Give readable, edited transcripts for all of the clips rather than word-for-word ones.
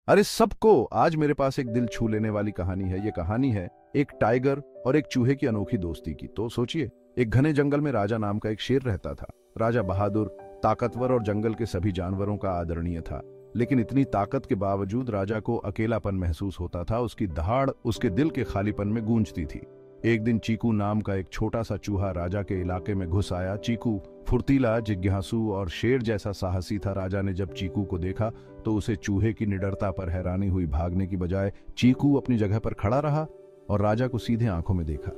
अरे सबको आज मेरे पास एक दिल छू लेने वाली कहानी है। ये कहानी है एक टाइगर और एक चूहे की अनोखी दोस्ती की। तो सोचिए, एक घने जंगल में राजा नाम का एक शेर रहता था। राजा बहादुर, ताकतवर और जंगल के सभी जानवरों का आदरणीय था। लेकिन इतनी ताकत के बावजूद राजा को अकेलापन महसूस होता था। उसकी दहाड़ उसके दिल के खालीपन में गूंजती थी। एक दिन चीकू नाम का एक छोटा सा चूहा राजा के इलाके में घुस आया। चीकू फुर्तीला, जिज्ञासु और शेर जैसा साहसी था। राजा ने जब चीकू को देखा तो उसे चूहे की निडरता पर हैरानी हुई। भागने की बजाय चीकू अपनी जगह पर खड़ा रहा और राजा को सीधे आंखों में देखा।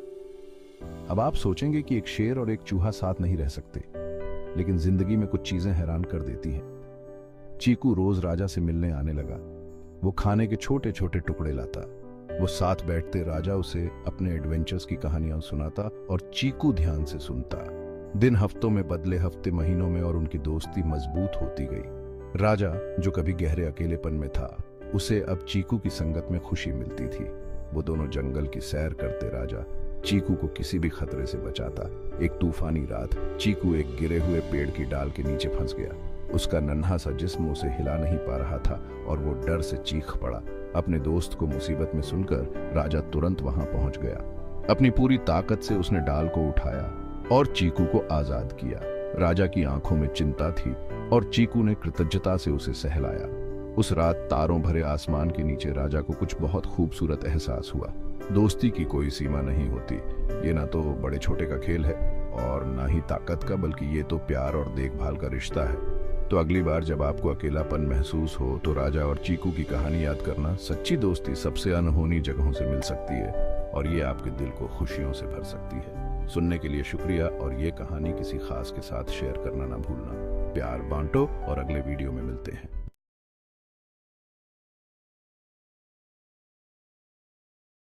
अब आप सोचेंगे कि एक शेर और एक चूहा साथ नहीं रह सकते, लेकिन जिंदगी में कुछ चीजें हैरान कर देती हैं। चीकू रोज राजा से मिलने आने लगा। वो खाने के छोटे छोटे टुकड़े लाता। वो साथ बैठते, राजा उसे अपने एडवेंचर्स की कहानियां सुनाता और चीकू ध्यान से सुनता। दिन हफ्तों में बदले, हफ्ते महीनों में, और उनकी दोस्ती मजबूत होती गई। राजा, जो कभी गहरे अकेलेपन में था, उसे अब चीकू की संगत में खुशी मिलती थी। वो दोनों जंगल की सैर करते। राजा चीकू को किसी भी खतरे से बचाता। एक तूफानी रात चीकू एक गिरे हुए पेड़ की डाल के नीचे फंस गया। उसका नन्हा सा जिस्म उसे हिला नहीं पा रहा था और वो डर से चीख पड़ा। अपने दोस्त को मुसीबत में सुनकर राजा तुरंत वहां पहुंच गया। अपनी पूरी ताकत से उसने डाल को उठाया और चीकू को आजाद किया। राजा की आंखों में चिंता थी और चीकू ने कृतज्ञता से उसे सहलाया। उस रात तारों भरे आसमान के नीचे राजा को कुछ बहुत खूबसूरत एहसास हुआ। दोस्ती की कोई सीमा नहीं होती। ये ना तो बड़े छोटे का खेल है और ना ही ताकत का, बल्कि ये तो प्यार और देखभाल का रिश्ता है। तो अगली बार जब आपको अकेलापन महसूस हो तो राजा और चीकू की कहानी याद करना। सच्ची दोस्ती सबसे अनहोनी जगहों से मिल सकती है और ये आपके दिल को खुशियों से भर सकती है। सुनने के लिए शुक्रिया, और ये कहानी किसी खास के साथ शेयर करना ना भूलना। प्यार बांटो और अगले वीडियो में मिलते हैं।